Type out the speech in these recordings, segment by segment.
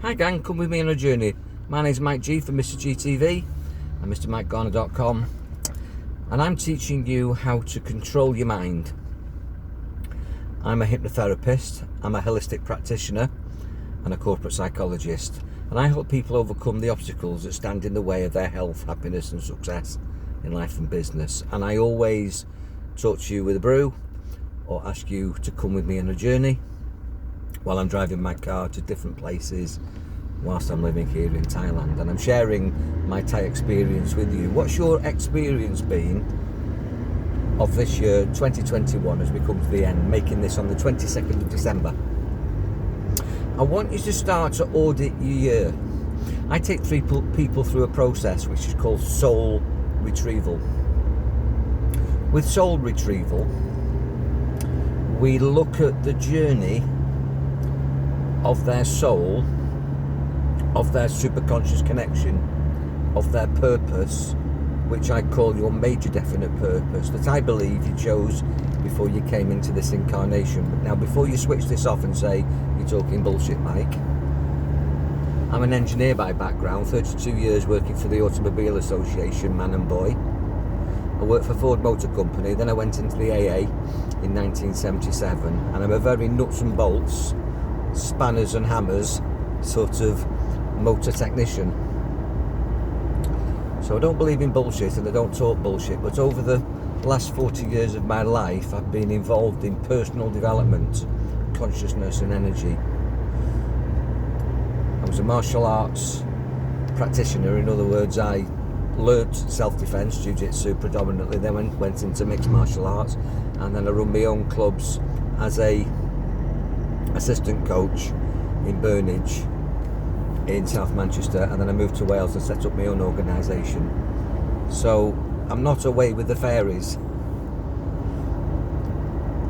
Hi gang, come with me on a journey. My name's Mike G from Mr. GTV and MrMikeGarner.com, and I'm teaching you how to control your mind. I'm a hypnotherapist, I'm a holistic practitioner and a corporate psychologist, and I help people overcome the obstacles that stand in the way of their health, happiness and success in life and business. And I always talk to you with a brew or ask you to come with me on a journey while I'm driving my car to different places whilst I'm living here in Thailand, and I'm sharing my Thai experience with you. What's your experience been of this year 2021 as we come to the end, making this on the 22nd of December? I want you to start to audit your year. I take people through a process which is called soul retrieval. With soul retrieval, we look at the journey of their soul, of their superconscious connection, of their purpose, which I call your major definite purpose, that I believe you chose before you came into this incarnation. But now, before you switch this off and say, you're talking bullshit, Mike, I'm an engineer by background, 32 years working for the Automobile Association, man and boy. I worked for Ford Motor Company, then I went into the AA in 1977, and I'm a very nuts and bolts, spanners and hammers sort of motor technician. So I don't believe in bullshit and I don't talk bullshit, but over the last 40 years of my life I've been involved in personal development, consciousness and energy. I was a martial arts practitioner. In other words, I learnt self-defense, jiu-jitsu predominantly, then went into mixed martial arts, and then I run my own clubs as a assistant coach in Burnage in South Manchester, and then I moved to Wales and set up my own organisation. So I'm not away with the fairies,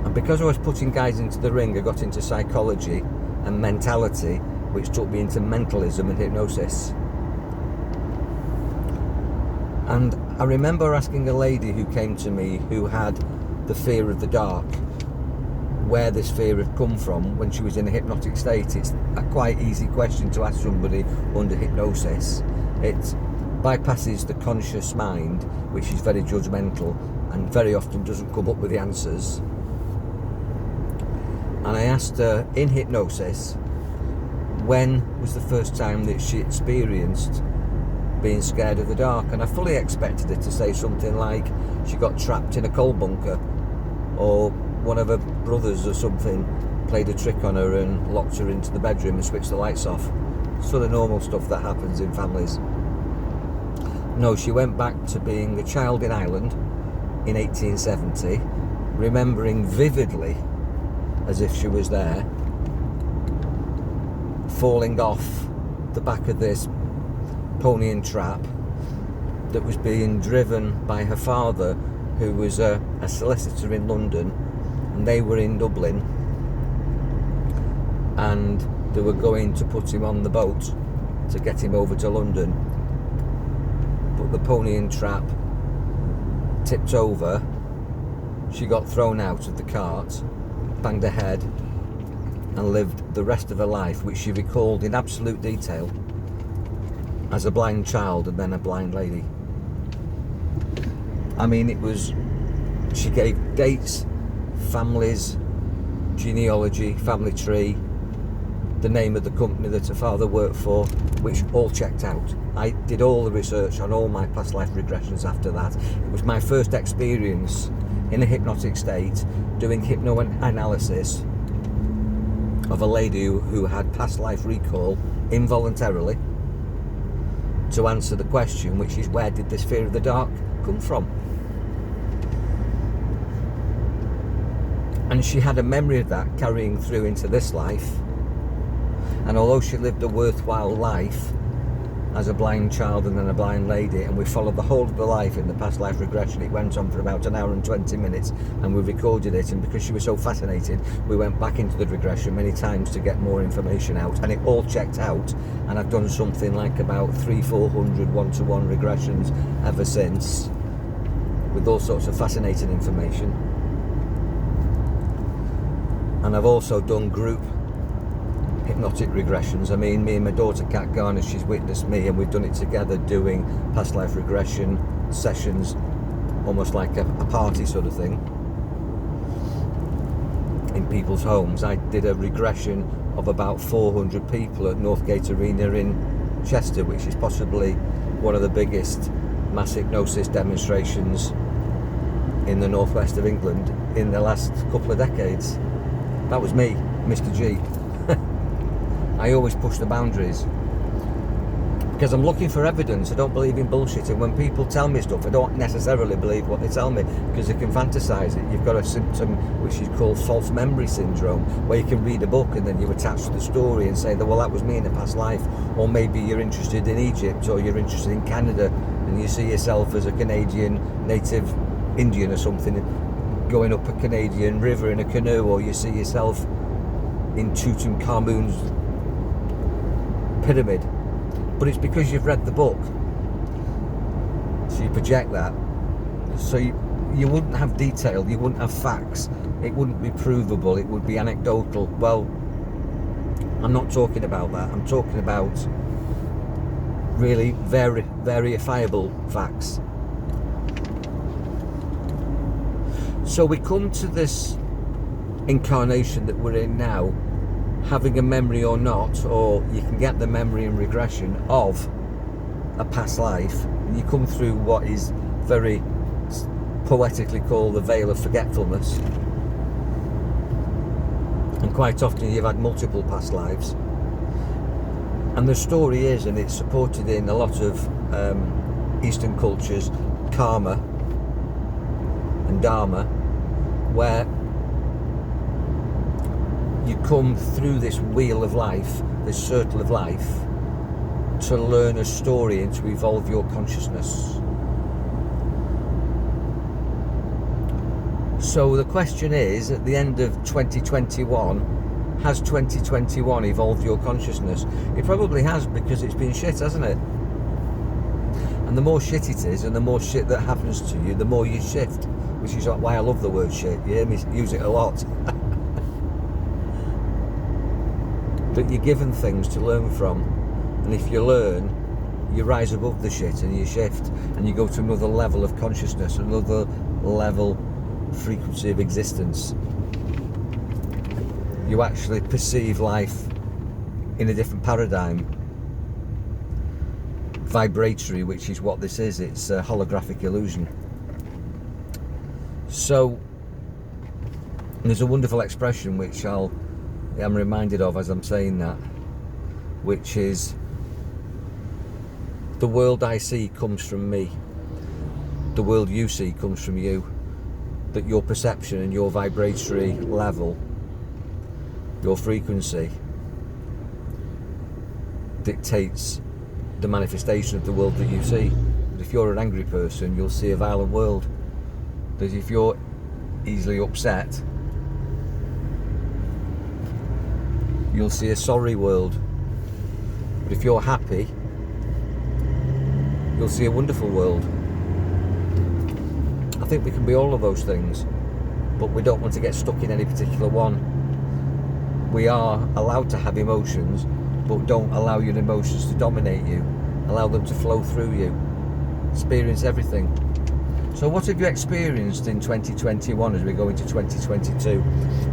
and because I was putting guys into the ring, I got into psychology and mentality, which took me into mentalism and hypnosis. And I remember asking a lady who came to me who had the fear of the dark, where this fear had come from when she was in a hypnotic state. It's a quite easy question to ask somebody under hypnosis. It bypasses the conscious mind, which is very judgmental and very often doesn't come up with the answers. And I asked her in hypnosis, when was the first time that she experienced being scared of the dark? And I fully expected her to say something like she got trapped in a coal bunker, or one of her brothers or something played a trick on her and locked her into the bedroom and switched the lights off. Sort of normal stuff that happens in families. No, she went back to being a child in Ireland in 1870, remembering vividly, as if she was there, falling off the back of this pony and trap that was being driven by her father, who was a solicitor in London, and they were in Dublin, and they were going to put him on the boat to get him over to London, but the pony and trap tipped over. She got thrown out of the cart, banged her head, and lived the rest of her life, which she recalled in absolute detail, as a blind child and then a blind lady. I mean, she gave dates, families, genealogy, family tree, the name of the company that her father worked for, which all checked out. I did all the research on all my past life regressions after that. It was my first experience in a hypnotic state doing hypnoanalysis of a lady who had past life recall involuntarily to answer the question, which is, where did this fear of the dark come from? And she had a memory of that carrying through into this life. And although she lived a worthwhile life as a blind child and then a blind lady, and we followed the whole of the life in the past life regression, it went on for about an hour and 20 minutes, and we recorded it, and because she was so fascinated, we went back into the regression many times to get more information out, and it all checked out. And I've done something like about 300-400 one-to-one regressions ever since, with all sorts of fascinating information. And I've also done group hypnotic regressions. I mean, me and my daughter Kat Garner, she's witnessed me, and we've done it together, doing past life regression sessions, almost like a party sort of thing, in people's homes. I did a regression of about 400 people at Northgate Arena in Chester, which is possibly one of the biggest mass hypnosis demonstrations in the northwest of England in the last couple of decades. That was me, Mr. G. I always push the boundaries because I'm looking for evidence. I don't believe in bullshit, and when people tell me stuff, I don't necessarily believe what they tell me because they can fantasize it. You've got a symptom which is called false memory syndrome, where you can read a book and then you attach to the story and say that, well, that was me in a past life. Or maybe you're interested in Egypt, or you're interested in Canada, and you see yourself as a Canadian native Indian or something going up a Canadian river in a canoe, or you see yourself in Tutankhamun's pyramid. But it's because you've read the book, so you project that. So you wouldn't have detail, you wouldn't have facts, it wouldn't be provable, it would be anecdotal. Well, I'm not talking about that. I'm talking about really verifiable facts. So we come to this incarnation that we're in now, having a memory or not, or you can get the memory and regression of a past life. You come through what is very poetically called the veil of forgetfulness, and quite often you've had multiple past lives. And the story is, and it's supported in a lot of Eastern cultures, karma and dharma, where you come through this wheel of life, this circle of life, to learn a story and to evolve your consciousness. So the question is, at the end of 2021, has 2021 evolved your consciousness? It probably has, because it's been shit, hasn't it? And the more shit it is, and the more shit that happens to you, the more you shift, which is why I love the word shit. You hear me use it a lot. But you're given things to learn from, and if you learn, you rise above the shit and you shift, and you go to another level of consciousness, another level frequency of existence. You actually perceive life in a different paradigm, vibratory, which is what this is. It's a holographic illusion. So there's a wonderful expression which I'm reminded of as I'm saying that, which is, the world I see comes from me, the world you see comes from you. That your perception and your vibratory level, your frequency, dictates the manifestation of the world that you see. That if you're an angry person, you'll see a violent world. That if you're easily upset, you'll see a sorry world. But if you're happy, you'll see a wonderful world. I think we can be all of those things, but we don't want to get stuck in any particular one. We are allowed to have emotions, but don't allow your emotions to dominate you. Allow them to flow through you. Experience everything. So what have you experienced in 2021 as we go into 2022?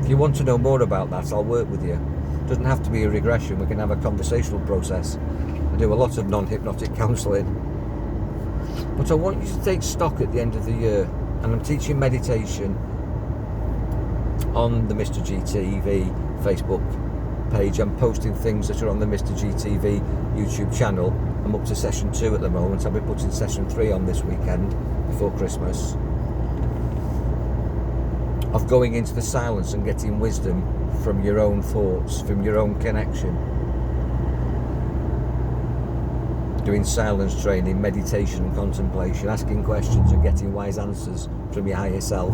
If you want to know more about that, I'll work with you. It doesn't have to be a regression. We can have a conversational process. I do a lot of non-hypnotic counselling. But I want you to take stock at the end of the year, and I'm teaching meditation on the Mr. GTV Facebook page. I'm posting things that are on the Mr. GTV YouTube channel. I'm up to session 2 at the moment. I'll be putting session 3 on this weekend before Christmas, of going into the silence and getting wisdom from your own thoughts, from your own connection. Doing silence training, meditation and contemplation, asking questions and getting wise answers from your higher self.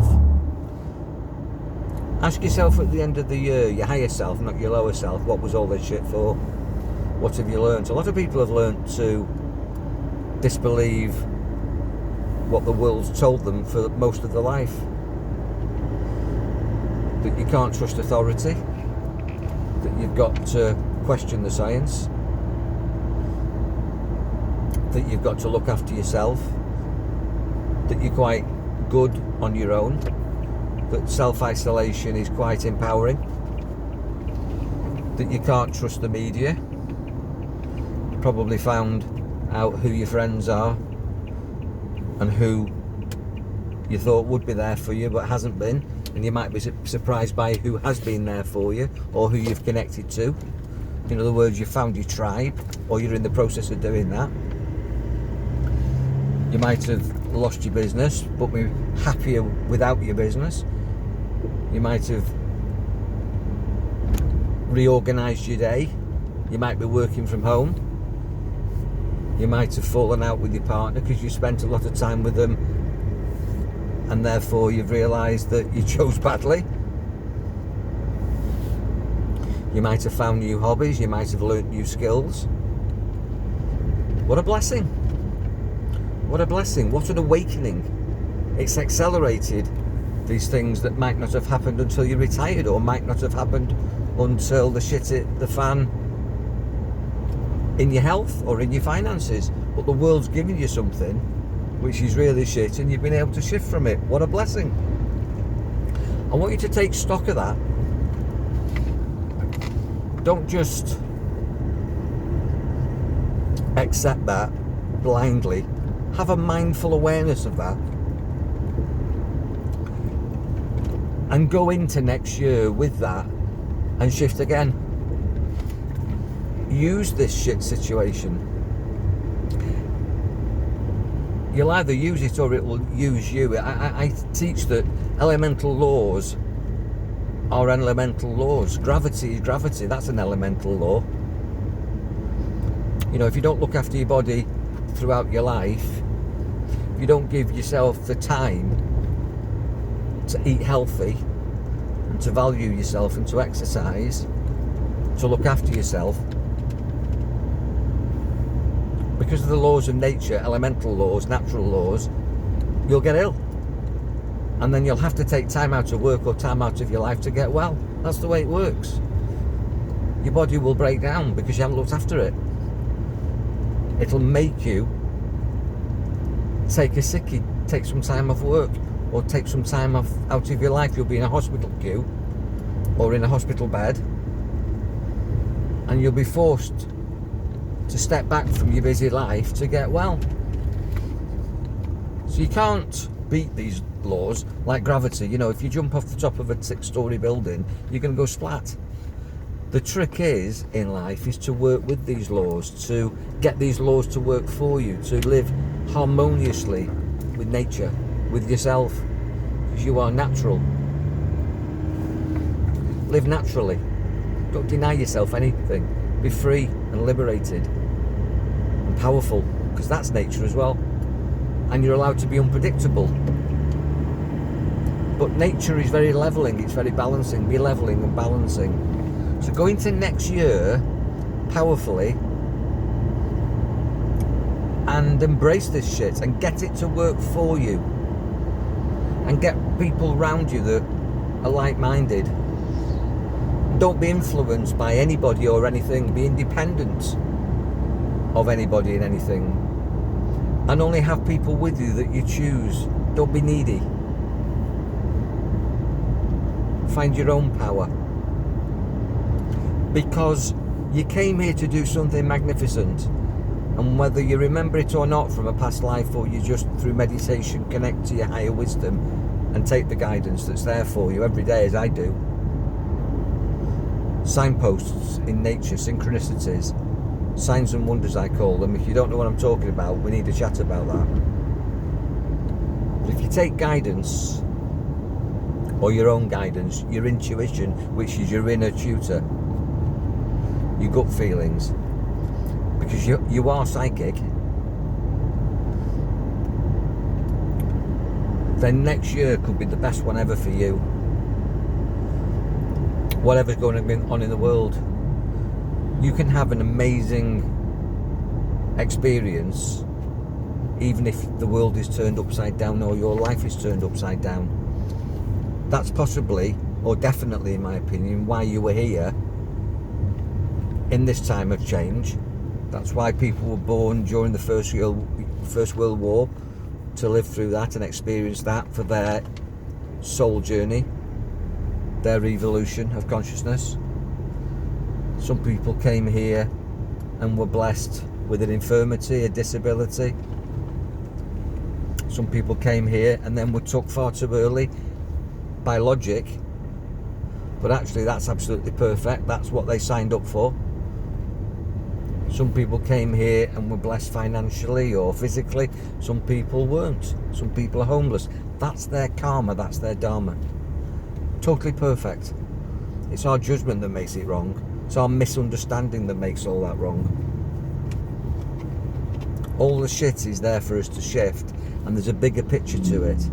Ask yourself at the end of the year, your higher self, not your lower self, what was all this shit for? What have you learned? A lot of people have learned to disbelieve what the world's told them for most of their life. That you can't trust authority, that you've got to question the science, that you've got to look after yourself, that you're quite good on your own, that self-isolation is quite empowering, that you can't trust the media. You probably found out who your friends are and who you thought would be there for you but hasn't been, and you might be surprised by who has been there for you or who you've connected to. In other words, you found your tribe, or you're in the process of doing that. You might have lost your business but be happier without your business. You might have reorganised your day. You might be working from home. You might have fallen out with your partner because you spent a lot of time with them, and therefore you've realised that you chose badly. You might have found new hobbies. You might have learnt new skills. What a blessing. What a blessing. What an awakening. It's accelerated these things that might not have happened until you retired, or might not have happened until the shit hit the fan in your health or in your finances. But the world's giving you something which is really shit, and you've been able to shift from it. What a blessing. I want you to take stock of that. Don't just accept that blindly. Have a mindful awareness of that, and go into next year with that and shift again. Use this shit situation. You'll either use it or it will use you. I teach that elemental laws are elemental laws. Gravity is gravity. That's an elemental law. You know, if you don't look after your body throughout your life, if you don't give yourself the time to eat healthy and to value yourself and to exercise, to look after yourself, because of the laws of nature, elemental laws, natural laws, you'll get ill. And then you'll have to take time out of work or time out of your life to get well. That's the way it works. Your body will break down because you haven't looked after it. It'll make you take a sickie, take some time off work, or take some time off out of your life. You'll be in a hospital queue or in a hospital bed, and you'll be forced to step back from your busy life to get well. So you can't beat these laws like gravity. You know, if you jump off the top of a 6-story building, you're going to go splat. The trick is in life is to work with these laws, to get these laws to work for you, to live harmoniously with nature, with yourself, because you are natural. Live naturally. Don't deny yourself anything. Be free and liberated and powerful, because that's nature as well. And you're allowed to be unpredictable. But nature is very levelling, it's very balancing. Be levelling and balancing. So go into next year powerfully and embrace this shit and get it to work for you. And get people around you that are like-minded. Don't be influenced by anybody or anything. Be independent of anybody and anything. And only have people with you that you choose. Don't be needy. Find your own power. Because you came here to do something magnificent. And whether you remember it or not from a past life, or you just through meditation connect to your higher wisdom and take the guidance that's there for you every day, as I do. Signposts in nature, synchronicities, signs and wonders I call them. If you don't know what I'm talking about, we need to chat about that. But if you take guidance, or your own guidance, your intuition, which is your inner tutor, your gut feelings, because you are psychic, then next year could be the best one ever for you. Whatever's going on in the world, you can have an amazing experience even if the world is turned upside down or your life is turned upside down. That's possibly, or definitely in my opinion, why you were here in this time of change. That's why people were born during the First World War, to live through that and experience that for their soul journey, their evolution of consciousness. Some people came here and were blessed with an infirmity, a disability. Some people came here and then were took far too early by logic, but actually that's absolutely perfect. That's what they signed up for. Some people came here and were blessed financially or physically. Some people weren't. Some people are homeless. That's their karma, that's their dharma. Totally perfect. It's our judgment that makes it wrong. It's our misunderstanding that makes all that wrong. All the shit is there for us to shift, and there's a bigger picture to it.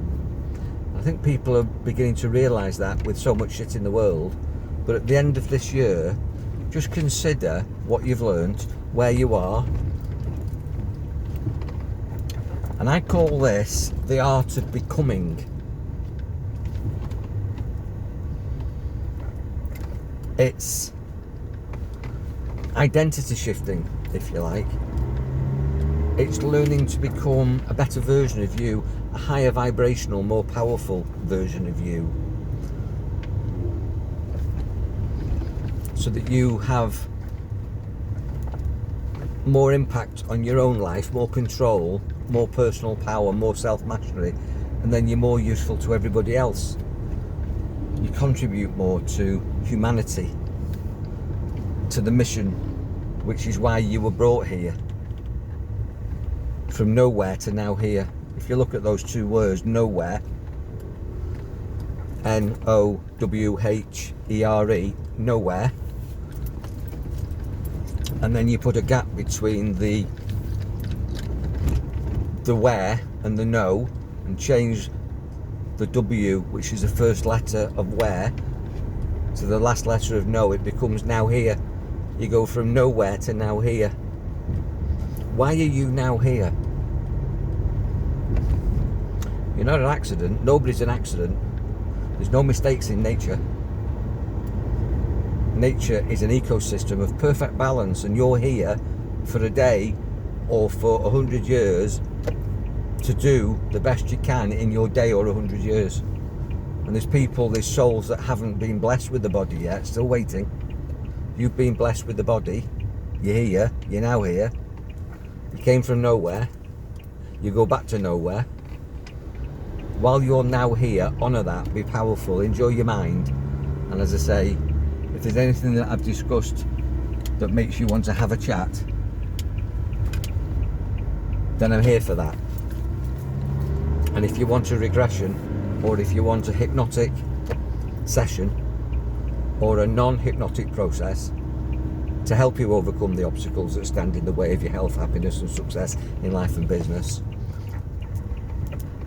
I think people are beginning to realise that with so much shit in the world. But at the end of this year, just consider what you've learned, where you are. And I call this the art of becoming. It's identity shifting, if you like. It's learning to become a better version of you, a higher vibrational, more powerful version of you, so that you have more impact on your own life, more control, more personal power, more self-mastery, and then you're more useful to everybody else. You contribute more to humanity, to the mission, which is why you were brought here. From nowhere to now here. If you look at those two words, nowhere, N-O-W-H-E-R-E, nowhere, and then you put a gap between the where and the no, and change the W, which is the first letter of where, to the last letter of no, it becomes now here. You go from nowhere to now here. Why are you now here? You're not an accident. Nobody's an accident. There's no mistakes in nature. Nature is an ecosystem of perfect balance, and you're here for a day or for 100 years to do the best you can in your day or 100 years. And there's people, there's souls that haven't been blessed with the body yet, still waiting. You've been blessed with the body. You're here. You're now here. You came from nowhere. You go back to nowhere. While you're now here, honour that, be powerful, enjoy your mind. And as I say, if there's anything that I've discussed that makes you want to have a chat, then I'm here for that. And if you want a regression, or if you want a hypnotic session, or a non-hypnotic process to help you overcome the obstacles that stand in the way of your health, happiness and success in life and business,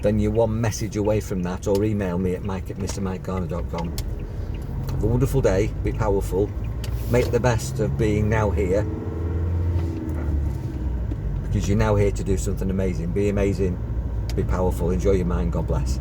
then you're one message away from that, or email me at mike@mrmikegarner.com. Have a wonderful day, be powerful, make the best of being now here, because you're now here to do something amazing. Be amazing, be powerful, enjoy your mind, God bless.